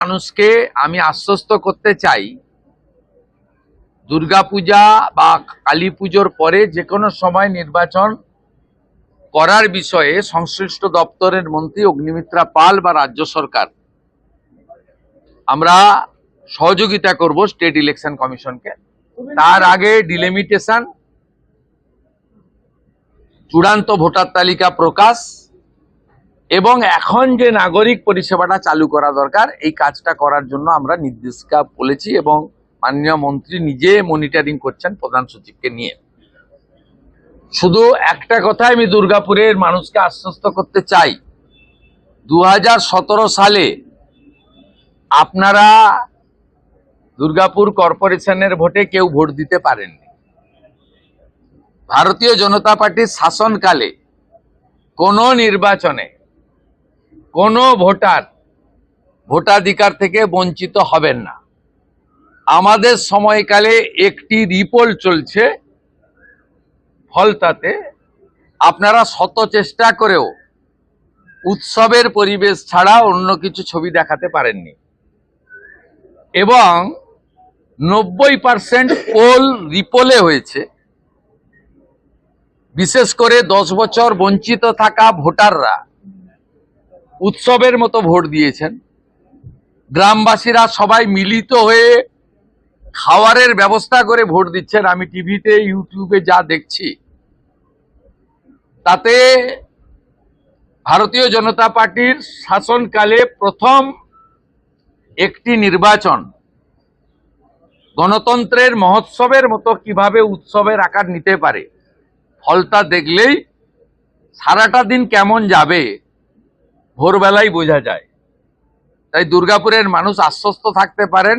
মানুষকে আমি আশ্বস্ত করতে চাই, দুর্গাপূজা বা কালী পুজোর পরে যে কোনো সময় নির্বাচন করার বিষয়ে সংশ্লিষ্ট দপ্তরের মন্ত্রী অগ্নিমিত্রা পাল বা রাজ্য সরকার আমরা সহযোগিতা করব স্টেট ইলেকশন কমিশনকে। তার আগে ডিলিমিটেশন, চূড়ান্ত ভোটার তালিকা প্রকাশ এবং এখন যে নাগরিক পরিষেবাটা চালু করা দরকার, এই কাজটা করার জন্য আমরা নির্দেশিকা বলেছি এবং মাননীয় মন্ত্রী নিজে মনিটরিং করছেন প্রধান সচিবকে নিয়ে। শুধু একটা কথা আমি দুর্গাপুরের মানুষকে আশ্বস্ত করতে চাই, 2017 সালে আপনারা দুর্গাপুর কর্পোরেশনের ভোটে কেউ ভোট দিতে পারেননি। ভারতীয় জনতা পার্টির শাসনকালে কোনো নির্বাচনে কোনো ভোটার ভোটাধিকার থেকে বঞ্চিত হবেন না। আমাদের সময়কালে একটি রিপোল চলছে, ফলতাতে আপনারা শত চেষ্টা করেও উৎসবের পরিবেশ ছাড়া অন্য কিছু ছবি দেখাতে পারেননি এবং 90% পোল রিপোলে হয়েছে। বিশেষ করে 10 বছর বঞ্চিত থাকা ভোটাররা উৎসবের মতো ভোট দিয়েছেন। গ্রামবাসীরা সবাই মিলিত হয়ে খাওয়ারের ব্যবস্থা করে ভোট দিচ্ছেন। আমি টিভিতে ইউটিউবে যা দেখছি তাতে ভারতীয় জনতা পার্টির শাসনকালে প্রথম একটি নির্বাচন গণতন্ত্রের মহোৎসবের মতো কিভাবে উৎসবের আকার নিতে পারে, ফলটা দেখলেই সারাটা দিন কেমন যাবে ভোরবেলায় বোঝা যায়। তাই দুর্গাপুরের মানুষ আশ্বস্ত থাকতে পারেন,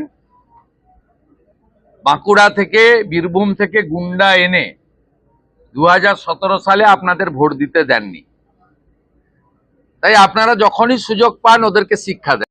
বাঁকুড়া থেকে বীরভূম থেকে গুন্ডা এনে 2017 সালে আপনাদের ভোট দিতে দেননি। তাই আপনারা যখনই সুযোগ পান ওদেরকে শিক্ষা দেন।